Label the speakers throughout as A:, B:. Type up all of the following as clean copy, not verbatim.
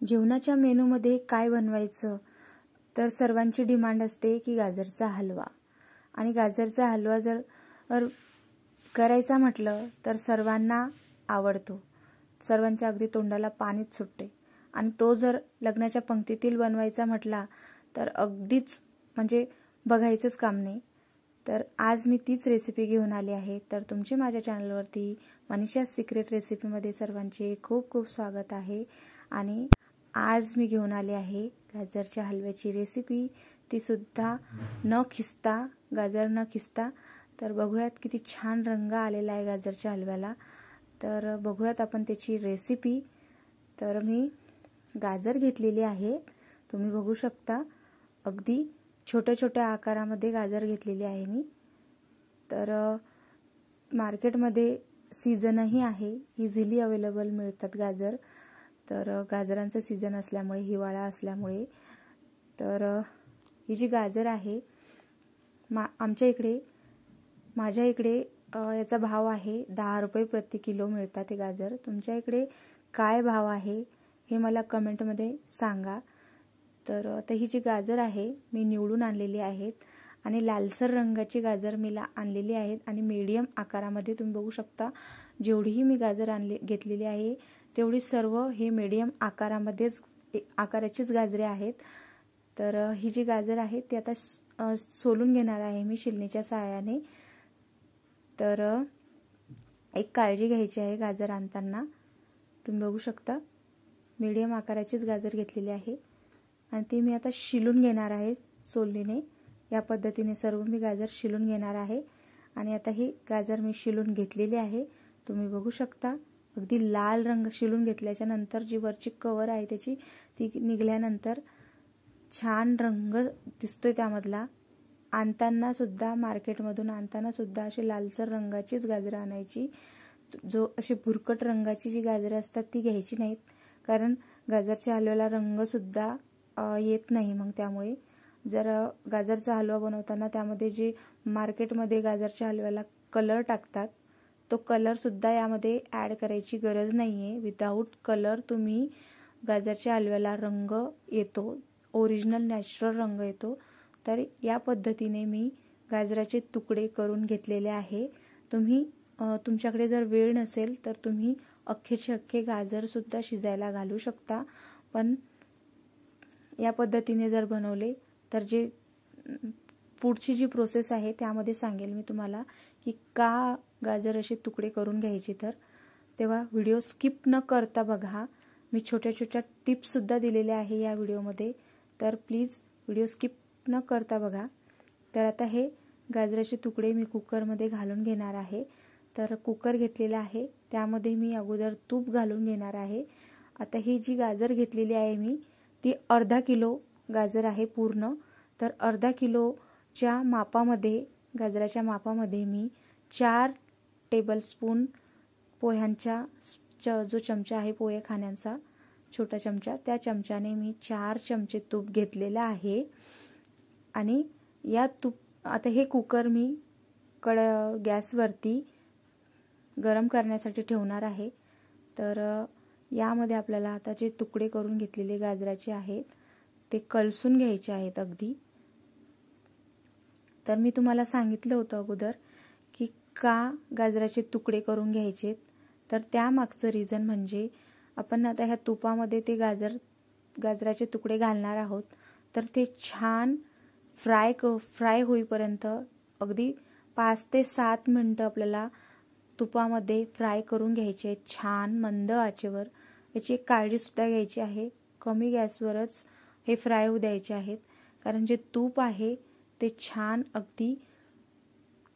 A: जेवणाच्या मेनूमध्ये काय बनवायचं तर सर्वांची डिमांड असते की गाजरचा हलवा. आणि गाजरचा हलवा जर करायचा म्हटलं तर सर्वांना आवडतो, सर्वांच्या अगदी तोंडाला पाणीच सुटते. आणि तो जर लग्नाच्या पंक्तीतील बनवायचा म्हटला तर अगदीच म्हणजे बघायचंच काम नाही. तर आज मी तीच रेसिपी घेऊन आली आहे. तर तुमचे माझ्या चॅनलवरती मनीषा सिक्रेट रेसिपीमध्ये सर्वांचे खूप खूप स्वागत आहे. आणि आज मी घेऊन आले आहे गाजरच्या हलव्याची रेसिपी, ती सुद्धा न खिसता, गाजर न खिसता. तर बघूयात किती छान रंग आलेला आहे गाजरच्या हलव्याला. तर बघूयात आपण त्याची रेसिपी. तर मी गाजर घेतलेली आहे, तुम्ही बघू शकता अगदी छोट्या छोट्या आकारामध्ये गाजर घेतलेली आहे मी. तर मार्केटमध्ये सीझनही आहे, इझिली अवेलेबल मिळतात गाजर. तर गाजरांचं सीझन असल्यामुळे, हिवाळा असल्यामुळे, तर ही जी गाजर आहे माझ्या इकडे याचा भाव आहे 10 रुपये प्रति किलो मिळतात हे गाजर. तुमच्या इकडे काय भाव आहे हे मला कमेंटमध्ये सांगा. तर आता ही जी गाजर आहे मी निवडून आणलेली आहेत आणि लालसर रंगाची गाजर मी आणलेली आहेत आणि मीडियम आकारामध्ये. तुम्ही बघू शकता जेवढीही मी गाजर घेतलेली आहे तेवढी सर्व हे मीडियम आकाराचीच गाजरे आहेत. तर ही जी गाजर आहे ती आता सोलून घेणार आहे मी शिलनीच्या सहाय्याने. तर एक काळजी घ्यायची आहे गाजर आणताना. तुम्ही बघू शकता मीडियम आकाराचीच गाजर घेतलेली आहे आणि ती मी आता शिलून घेणार आहे सोलणीने. या पद्धतीने सर्व मी गाजर शिलून घेणार आहे. आणि आता ही गाजर मी शिलून घेतलेली आहे. तुम्ही बघू शकता अगदी लाल रंग शिलून घेतल्याच्या नंतर जी वरची कवर आहे त्याची ती निघाल्यानंतर छान रंग दिसतोय त्यामधला. आणताना सुद्धा, मार्केटमधून आणताना सुद्धा अशी लालसर रंगाचीच गाजरं आणायची. जो अशी भुरकट रंगाची जी गाजरं असतात ती घ्यायची नाहीत, कारण गाजरच्या हलव्याला रंग सुद्धा येत नाही. मग त्यामुळे जर गाजरचा हलवा बनवताना त्यामध्ये जे मार्केटमध्ये गाजरच्या हलव्याला कलर टाकतात तो कलर सुद्धा यामध्ये ॲड करायची गरज नाही आहे. विदाऊट कलर तुम्ही गाजरच्या हलव्याला रंग येतो, ओरिजिनल नॅचरल रंग येतो. तर या पद्धतीने मी गाजराचे तुकडे करून घेतलेले आहे. तुमच्याकडे जर वेळ नसेल तर तुम्ही अख्खेचे अख्खे गाजर सुद्धा शिजायला घालू शकता. पण या पद्धतीने जर बनवले तर जे पुढची जी प्रोसेस आहे त्यामध्ये सांगेल मी तुम्हाला की का गाजर असे तुकडे करून घ्यायचे. तर तेव्हा व्हिडिओ स्किप न करता बघा. मी छोट्या छोट्या टिप्स सुद्धा दिलेल्या आहे या व्हिडिओमध्ये, तर प्लीज व्हिडिओ स्किप न करता बघा. तर आता हे गाजराचे तुकडे मी कुकरमध्ये घालून घेणार आहे. तर कुकर घेतलेला आहे, त्यामध्ये मी अगोदर तूप घालून घेणार आहे. आता ही जी गाजर घेतलेली आहे मी ती अर्धा किलो गाजर आहे पूर्ण. तर अर्धा किलोच्या मापामध्ये, गाजराच्या मापामध्ये मी 4 टेबलस्पून पोह्यांचा जो चमचा आहे पोहे खाण्याचा छोटा चमचा, त्या चमच्याने मी 4 चमचे तूप घेतलेलं आहे. आणि या आता हे कुकर मी गॅसवरती गरम करण्यासाठी ठेवणार आहे. तर यामध्ये आपल्याला आता जे तुकडे करून घेतलेले गाजराचे आहेत ते कलसून घ्यायचे आहेत अगदी. तर मी तुम्हाला सांगितलं होतं अगोदर की का गाजराचे तुकडे करून घ्यायचे. तर त्यामागचं रिझन म्हणजे आपण आता ह्या तुपामध्ये ते गाजराचे तुकडे घालणार आहोत. तर ते छान फ्राय होईपर्यंत अगदी 5 ते 7 मिनिटं आपल्याला तुपामध्ये फ्राय करून घ्यायचे आहेत छान मंद आचेवर. याची एक काळजी सुद्धा घ्यायची आहे, कमी गॅसवरच हे फ्राय होऊ द्यायचे आहेत, कारण जे तूप आहे ते छान अगदी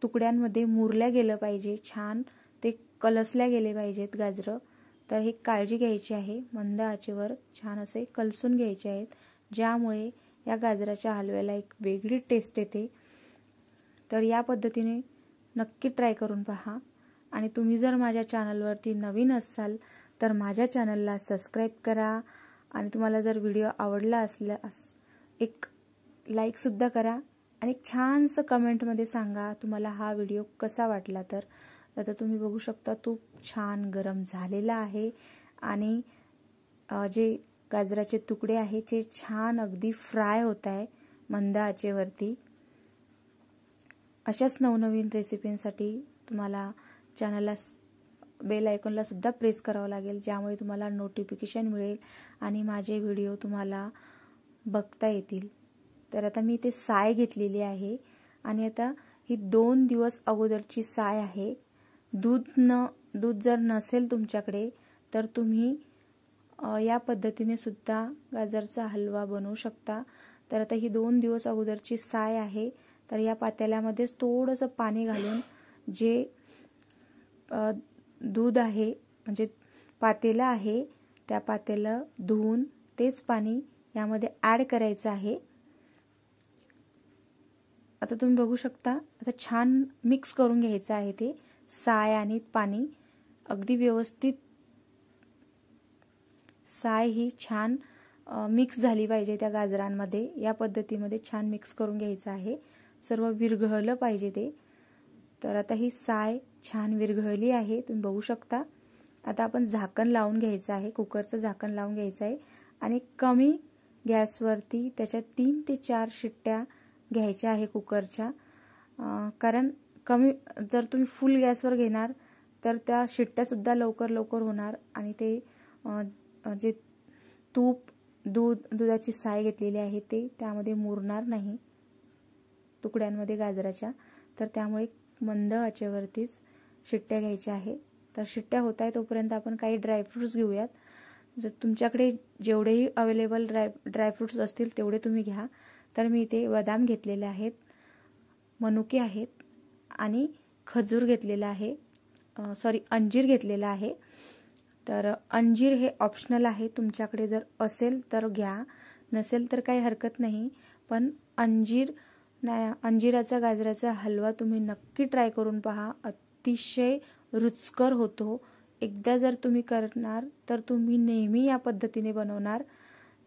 A: तुकड्यांमध्ये मुरल्या गेलं पाहिजे, छान ते कलसल्या गेले पाहिजेत गाजरं. तर ही काळजी घ्यायची आहे. मंद आचेवर छान असे कलसून घ्यायचे आहेत, ज्यामुळे या गाजराच्या हलव्याला एक वेगळी टेस्ट येते. तर या पद्धतीने नक्की ट्राय करून पहा. आणि तुम्ही जर माझ्या चॅनलवरती नवीन असाल तर माझ्या चॅनलला सबस्क्राईब करा. आणि तुम्हाला जर व्हिडिओ आवडला असल्यास एक लाईकसुद्धा करा आणि एक छानसं कमेंटमध्ये सांगा तुम्हाला हा व्हिडिओ कसा वाटला. तर आता तुम्ही बघू शकता तूप छान गरम झालेला आहे आणि जे गाजराचे तुकडे आहे जे छान अगदी फ्राय होत आहे मंद आचेवरती। अशाच नवनवीन रेसिपींसाठी तुम्हाला चॅनलला बेल आयकॉनला सुद्धा प्रेस करावं लागेल, ज्यामुळे तुम्हाला नोटिफिकेशन मिळेल आणि माझे व्हिडिओ तुम्हाला बघता येतील। तर आता मी ते साय घेतलेली आहे आणि आता ही 2 दिवस अगोदरची साय आहे। दूध जर नसेल तुमच्याकडे तर तुम्ही या पद्धतीने सुद्धा गाजरचा हलवा बनवू शकता। तर आता ही 2 दिवस अगोदरची साय आहे। तर या पातेल्यामध्येच थोडंसं पाणी घालून जे दूध आहे म्हणजे पातेलं आहे त्या पातेलं धुवून तेच पाणी यामध्ये ॲड करायचं आहे। आता तुम्ही बघू शकता, आता छान मिक्स करून घ्यायचं आहे ते साय आणि पाणी अगदी व्यवस्थित। साय ही छान मिक्स झाली पाहिजे त्या गाजरांमध्ये, या पद्धतीमध्ये छान मिक्स करून घ्यायचं आहे, सर्व विरघळलं पाहिजे ते। तर आता ही साय छान विरघळली आहे, तुम्ही बघू शकता। आता आपण झाकण लावून घ्यायचं आहे, कुकरचं झाकण लावून घ्यायचं आहे आणि कमी गॅसवरती त्याच्या 3 ते 4 शिट्ट्या घ्यायच्या आहे कुकरच्या। कारण जर तुम्ही फुल गॅसवर घेणार तर त्या शिट्ट्या सुद्धा लवकर होणार आणि ते जे दुधाची साय घेतलेली आहे ते त्यामध्ये मुरणार नाही तुकड्यांमध्ये गाजराच्या। तर त्यामुळे मंद आचेवरतीच शिट्ट्या घ्यायच्या आहेत। तर शिट्ट्या होत आहे तोपर्यंत आपण काही ड्रायफ्रुट्स घेऊयात। जर तुमच्याकडे जेवढेही अवेलेबल ड्रायफ्रुट्स असतील तेवढे तुम्ही घ्या। तर मी इथे बदाम घेतलेले आहेत, मनुके आहेत आणि खजूर घेतलेला आहे, अंजीर घेतलेला आहे। तर अंजीर हे ऑप्शनल आहे, तुमच्याकडे जर असेल तर घ्या, नसेल तर काही हरकत नाही। पण अंजिराचा गाजराचा हलवा तुम्ही नक्की ट्राय करून पहा, अतिशय रुचकर होतो। एकदा जर तुम्ही करणार तर तुम्ही नेहमी या पद्धतीने बनवणार।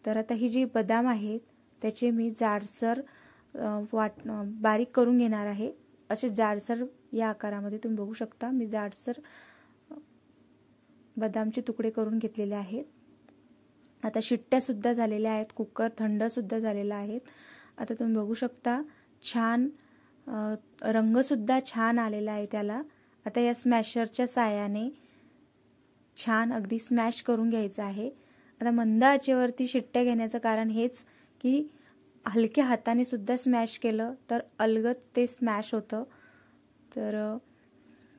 A: तर आता ही जी बदाम आहेत त्याचे मी जाडसर बारीक करून घेणार आहे, असे जाडसर या आकारामध्ये तुम्ही बघू शकता। मी जाडसर बदामचे तुकडे करून घेतलेले आहेत। आता शिट्ट्या सुद्धा झालेल्या आहेत, कुकर थंड सुद्धा झालेला आहे। आता तुम्ही बघू शकता छान रंग सुद्धा छान आलेला आहे त्याला। आता या स्मॅशरच्या साहाय्याने छान अगदी स्मॅश करून घ्यायचं आहे। आता मंद आचेवरती शिट्ट्या घेण्याचं कारण हेच की हलक्या हाताने सुद्धा स्मॅश केलं तर अलगद ते स्मॅश होतं। तर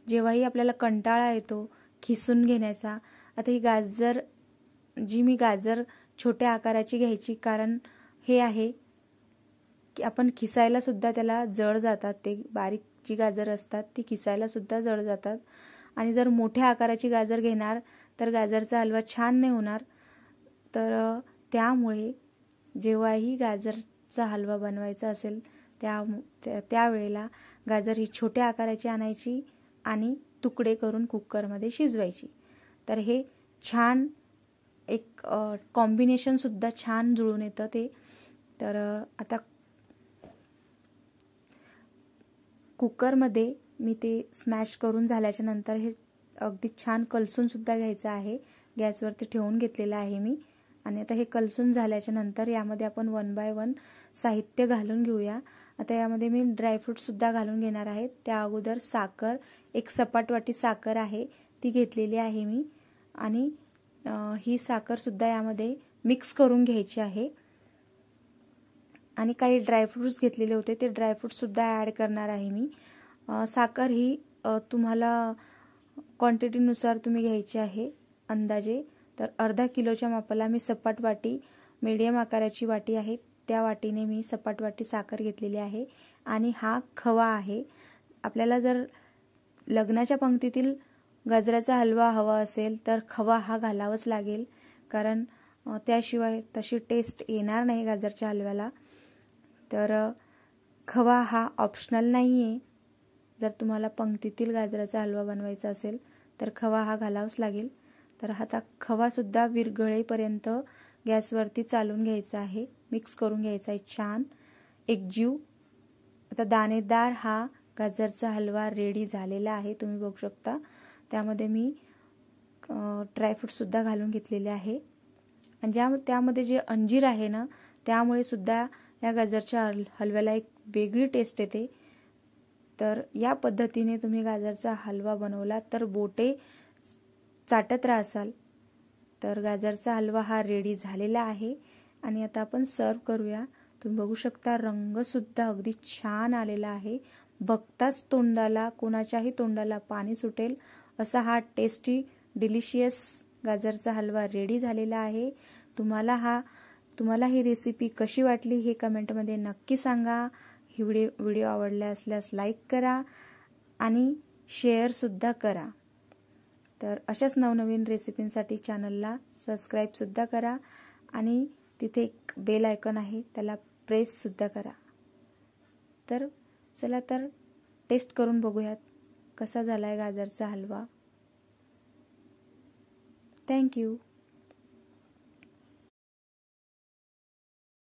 A: जेव्हाही आपल्याला कंटाळा येतो खिसून घेण्याचा, आता ही गाजर छोट्या आकाराची घ्यायची, कारण हे आहे की आपण खिसायला सुद्धा त्याला जड जातात, ते बारीक जी गाजर असतात ती खिसायला सुद्धा जड जातात। आणि जर मोठ्या आकाराची गाजर घेणार तर गाजरचा हलवा छान नाही होणार। तर त्यामुळे जेव्हाही गाजरचा हलवा बनवायचा असेल त्यावेळेला गाजर ही छोट्या आकाराची आणायची आणि तुकडे करून कुकरमध्ये शिजवायची। तर हे छान एक कॉम्बिनेशन सुद्धा छान जुळून येतं ते। तर आता कुकरमध्ये मी ते स्मॅश करून झाल्याच्या नंतर हे अगदी छान कलसून सुद्धा घ्यायचं आहे, गॅसवरती ठेवून घेतलेलं आहे मी। आणि आता हे कलसून झाल्याच्या नंतर यामध्ये आपण 1 बाय 1 साहित्य घालून घेऊया। आता यामध्ये मी ड्रायफ्रूट सुद्धा घालून घेणार आहे। त्या अगोदर साखर, एक सपाट वाटी साखर आहे ती घेतलेली आहे मी आणि ही साखर सुद्धा यामध्ये मिक्स करून घ्यायची आहे। आणि काही ड्रायफ्रुट्स घेतलेले होते ते ड्रायफ्रुट्स सुद्धा ॲड करणार आहे मी। साखर ही तुम्हाला क्वांटिटीनुसार तुम्ही घ्यायची आहे अंदाजे। तर अर्धा किलोच्या मापाला मी सपाट वाटी, मीडियम आकाराची वाटी आहे त्या वाटीने मी सपाट वाटी साखर घेतलेली आहे। आणि हा खवा आहे, आपल्याला जर लग्नाच्या पंक्तीतील गाजराचा हलवा हवा असेल तर खवा हा घालावाच लागेल, कारण त्याशिवाय तशी टेस्ट येणार नाही गाजरच्या हलव्याला। तर खवा हा ऑप्शनल नाही आहे, जर तुम्हाला पंक्तीतील गाजराचा हलवा बनवायचा असेल तर खवा हा घालावाच लागेल। तर आता खवा सुद्धा विरघळेपर्यंत गॅसवरती चालून घ्यायचा आहे, मिक्स करून घ्यायचा आहे छान एकजीव। आता दाणेदार हा गाजरचा हलवा रेडी झालेला आहे, तुम्ही बघू शकता। त्यामध्ये मी ड्रायफ्रूट सुद्धा घालून घेतलेले आहे। आणि त्यामध्ये जे अंजीर आहे ना, त्यामुळे सुद्धा या गाजरच्या हलव्याला एक वेगळी टेस्ट येते. तर या पद्धतीने तुम्ही गाजरचा हलवा बनवला तर बोटे चाटत राहाल. तर गाजरचा हलवा हा रेडी झालेला आहे आणि आता आपण सर्व करूया. तुम्ही बघू शकता रंगसुद्धा अगदी छान आलेला आहे. बघताच तोंडाला, कोणाच्याही तोंडाला पाणी सुटेल असा हा टेस्टी डिलिशियस गाजरचा हलवा रेडी झालेला आहे. तुम्हाला ही रेसिपी कशी वाटली हे कमेंटमध्ये नक्की सांगा. ही व्हिडिओ आवडला असल्यास लाईक करा आणि शेअरसुद्धा करा. तर अशाच नवनवीन रेसिपींसाठी चॅनलला सबस्क्राईबसुद्धा करा आणि तिथे एक बेल आयकॉन आहे त्याला प्रेससुद्धा करा. तर चला तर टेस्ट करून बघूयात कसा झाला आहे गाजरचा हलवा. थँक्यू.